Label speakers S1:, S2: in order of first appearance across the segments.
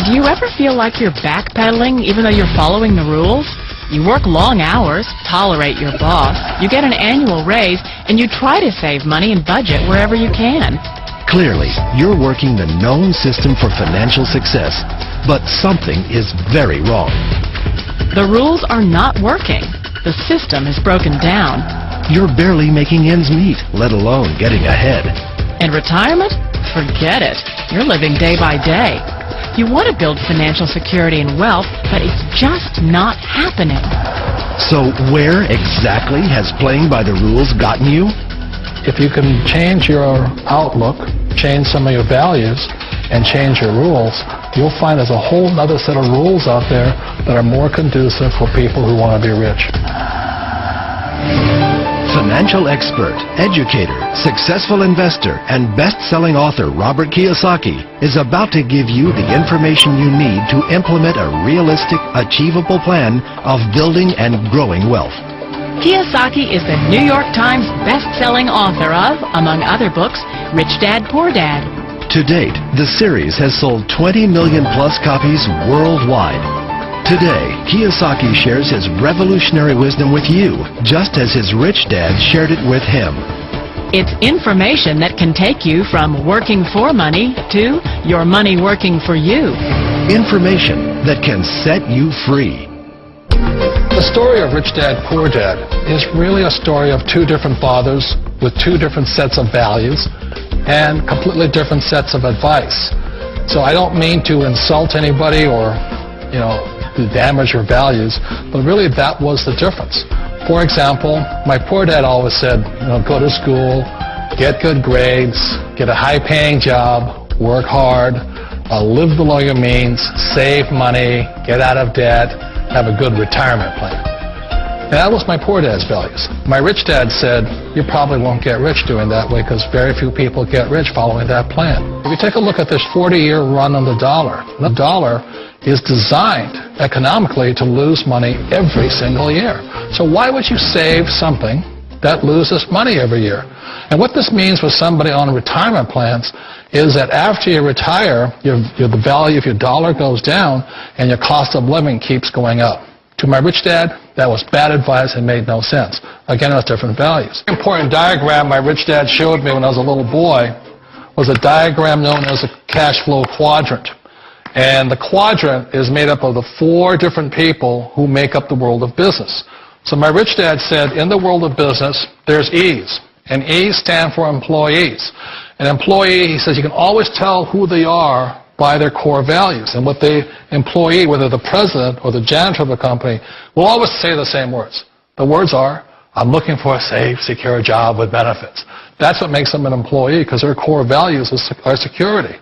S1: Do you ever feel like you're backpedaling even though you're following the rules? You work long hours, tolerate your boss, you get an annual raise, and you try to save money and budget wherever you can.
S2: Clearly, you're working the known system for financial success, but something is very wrong.
S1: The rules are not working. The system is broken down.
S2: You're barely making ends meet, let alone getting ahead.
S1: And retirement? Forget it. You're living day by day. You want to build financial security and wealth, but it's just not happening.
S2: So where exactly has playing by the rules gotten you?
S3: If you can change your outlook, change some of your values, and change your rules, you'll find there's a whole other set of rules out there that are more conducive for people who want to be rich.
S2: Financial expert, educator, successful investor, and best-selling author Robert Kiyosaki is about to give you the information you need to implement a realistic, achievable plan of building and growing wealth.
S1: Kiyosaki is the New York Times best-selling author of, among other books, Rich Dad, Poor Dad.
S2: To date, the series has sold 20 million-plus copies worldwide. Today, Kiyosaki shares his revolutionary wisdom with you, just as his rich dad shared it with him.
S1: It's information that can take you from working for money to your money working for you.
S2: Information that can set you free.
S3: The story of Rich Dad, Poor Dad is really a story of two different fathers with two different sets of values and completely different sets of advice. So I don't mean to insult anybody or, to damage your values, but really that was the difference. For example, my poor dad always said, go to school, get good grades, get a high-paying job, work hard, live below your means, save money, get out of debt, have a good retirement plan. And that was my poor dad's values. My rich dad said, you probably won't get rich doing that way because very few people get rich following that plan. If you take a look at this 40-year run on the dollar is designed economically to lose money every single year. So why would you save something that loses money every year? And what this means for somebody on retirement plans is that after you retire, the value of your dollar goes down and your cost of living keeps going up. To my rich dad, that was bad advice and made no sense. Again, it was different values. An important diagram my rich dad showed me when I was a little boy was a diagram known as a cash flow quadrant. And the quadrant is made up of the four different people who make up the world of business. So my rich dad said, in the world of business, there's E's. And E's stand for employees. An employee, he says, you can always tell who they are by their core values. And what the employee, whether the president or the janitor of the company, will always say the same words. The words are, I'm looking for a safe, secure job with benefits. That's what makes them an employee, because their core values are security.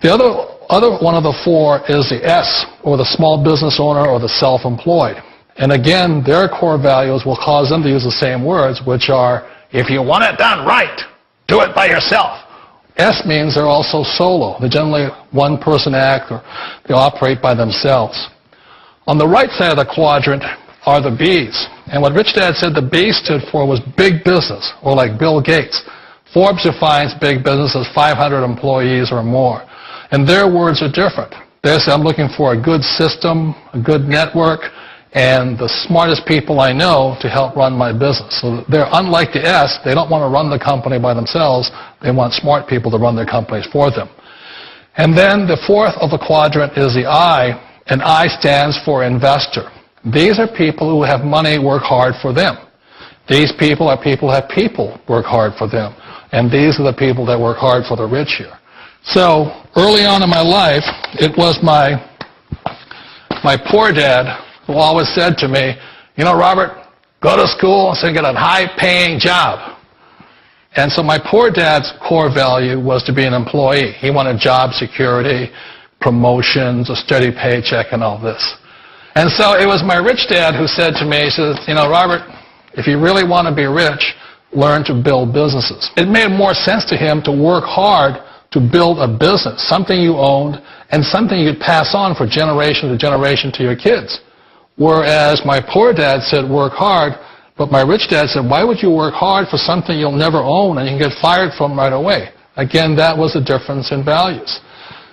S3: The other one of the four is the S, or the small business owner or the self-employed. And again, their core values will cause them to use the same words, which are, if you want it done right, do it by yourself. S means they're also solo. They're generally one-person act, or they operate by themselves. On the right side of the quadrant are the B's. And what Rich Dad said the B stood for was big business, or like Bill Gates. Forbes defines big business as 500 employees or more. And their words are different. They say, I'm looking for a good system, a good network, and the smartest people I know to help run my business. So they're unlike the S. They don't want to run the company by themselves. They want smart people to run their companies for them. And then the fourth of the quadrant is the I, and I stands for investor. These are people who have money work hard for them. These people are people who have people work hard for them. And these are the people that work hard for the rich here. So early on in my life, it was my poor dad who always said to me, Robert, go to school and get a high-paying job. And so my poor dad's core value was to be an employee. He wanted job security, promotions, a steady paycheck, and all this. And so it was my rich dad who said to me, he says, Robert, if you really want to be rich, learn to build businesses. It made more sense to him to work hard to build a business, something you owned, and something you'd pass on for generation to generation to your kids. Whereas my poor dad said work hard, but my rich dad said, why would you work hard for something you'll never own and you can get fired from right away? Again, that was the difference in values.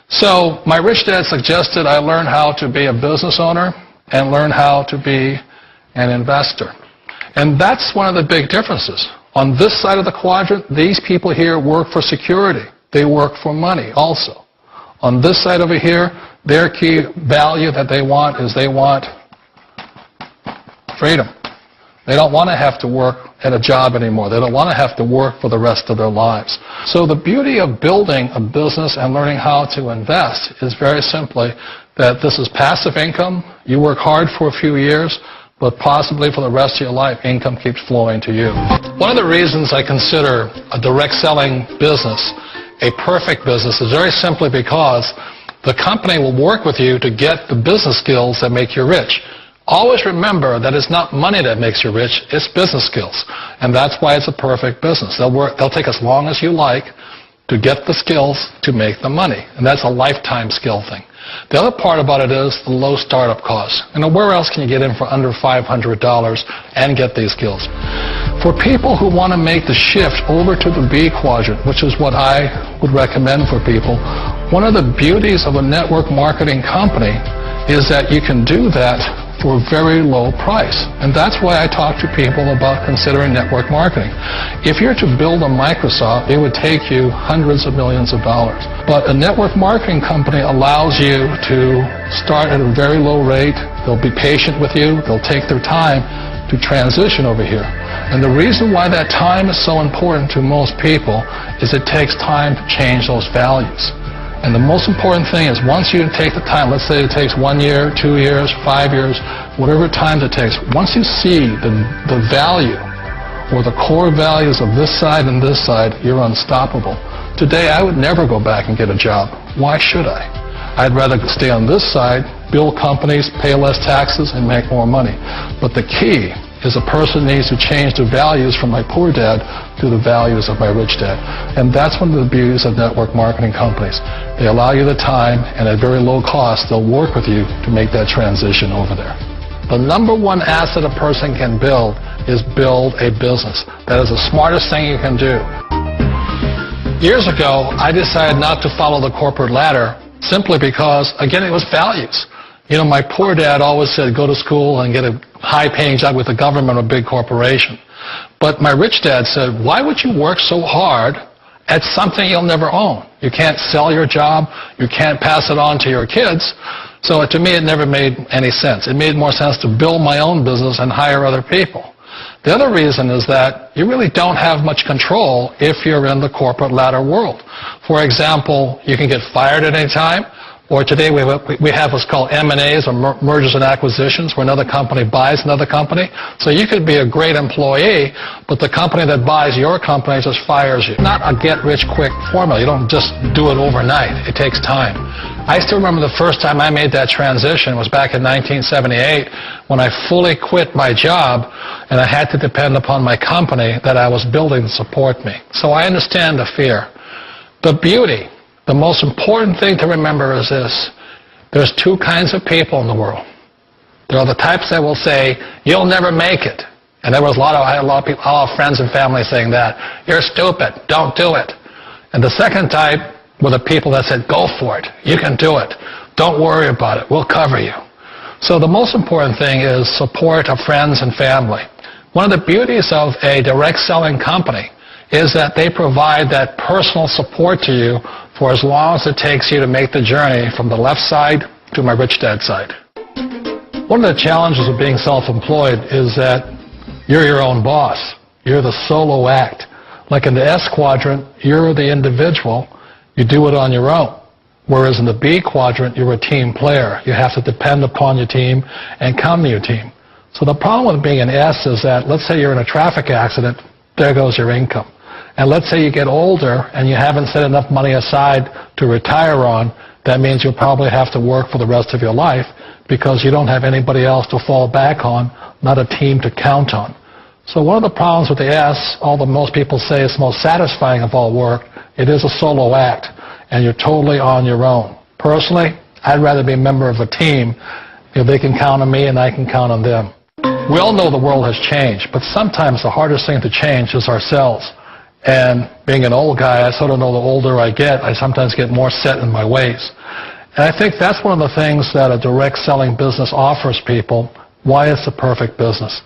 S3: So my rich dad suggested I learn how to be a business owner and learn how to be an investor. And that's one of the big differences. On this side of the quadrant, these people here work for security. They work for money also. On this side over here, their key value that they want is they want freedom. They don't want to have to work at a job anymore. They don't want to have to work for the rest of their lives. So the beauty of building a business and learning how to invest is very simply that this is passive income. You work hard for a few years, but possibly for the rest of your life, income keeps flowing to you. One of the reasons I consider a direct selling business a perfect business is very simply because the company will work with you to get the business skills that make you rich. Always remember that it's not money that makes you rich, it's business skills. And that's why it's a perfect business. They'll take as long as you like to get the skills to make the money. And that's a lifetime skill thing. The other part about it is the low startup costs. Where else can you get in for under $500 and get these skills? For people who want to make the shift over to the B quadrant, which is what I would recommend for people, one of the beauties of a network marketing company is that you can do that for a very low price. And that's why I talk to people about considering network marketing. If you're to build a Microsoft, it would take you hundreds of millions of dollars. But a network marketing company allows you to start at a very low rate. They'll be patient with you. They'll take their time to transition over here. And the reason why that time is so important to most people is it takes time to change those values. And the most important thing is once you take the time, let's say it takes 1 year, 2 years, 5 years, whatever time it takes, once you see the value or the core values of this side and this side, you're unstoppable. Today, I would never go back and get a job. Why should I? I'd rather stay on this side, build companies, pay less taxes, and make more money. But the key is a person needs to change the values from my poor dad to the values of my rich dad. And that's one of the beauties of network marketing companies. They allow you the time, and at very low cost, they'll work with you to make that transition over there. The number one asset a person can build is build a business. That is the smartest thing you can do. Years ago, I decided not to follow the corporate ladder simply because, again, it was values. My poor dad always said, go to school and get a high-paying job with the government or a big corporation. But my rich dad said, why would you work so hard at something you'll never own? You can't sell your job. You can't pass it on to your kids. So to me, it never made any sense. It made more sense to build my own business and hire other people. The other reason is that you really don't have much control if you're in the corporate ladder world. For example, you can get fired at any time. Or today we have what's called M&As, or mergers and acquisitions, where another company buys another company. So you could be a great employee, but the company that buys your company just fires you. Not a get-rich-quick formula. You don't just do it overnight. It takes time. I still remember the first time I made that transition was back in 1978 when I fully quit my job and I had to depend upon my company that I was building to support me. So I understand the fear. The beauty. The most important thing to remember is this. There's two kinds of people in the world. There are the types that will say, you'll never make it. And I had a lot of people, all friends and family saying that. You're stupid. Don't do it. And the second type were the people that said, go for it. You can do it. Don't worry about it. We'll cover you. So the most important thing is support of friends and family. One of the beauties of a direct selling company is that they provide that personal support to you for as long as it takes you to make the journey from the left side to my rich dad side. One of the challenges of being self-employed is that you're your own boss. You're the solo act. Like in the S quadrant, you're the individual. You do it on your own. Whereas in the B quadrant, you're a team player. You have to depend upon your team and come to your team. So the problem with being an S is that, let's say you're in a traffic accident, there goes your income. And let's say you get older and you haven't set enough money aside to retire on, that means you'll probably have to work for the rest of your life because you don't have anybody else to fall back on, not a team to count on. So one of the problems with the S, although most people say it's the most satisfying of all work, it is a solo act, and you're totally on your own. Personally, I'd rather be a member of a team if they can count on me and I can count on them. We all know the world has changed, but sometimes the hardest thing to change is ourselves. And being an old guy, I sort of know the older I get, I sometimes get more set in my ways. And I think that's one of the things that a direct selling business offers people, why it's the perfect business.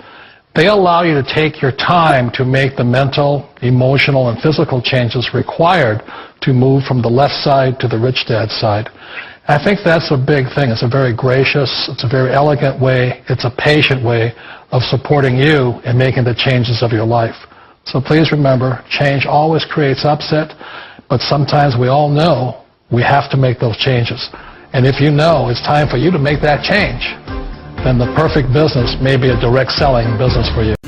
S3: They allow you to take your time to make the mental, emotional, and physical changes required to move from the left side to the rich dad side. I think that's a big thing. It's a very gracious, it's a very elegant way, it's a patient way of supporting you in making the changes of your life. So please remember, change always creates upset, but sometimes we all know we have to make those changes. And if you know it's time for you to make that change, then the perfect business may be a direct selling business for you.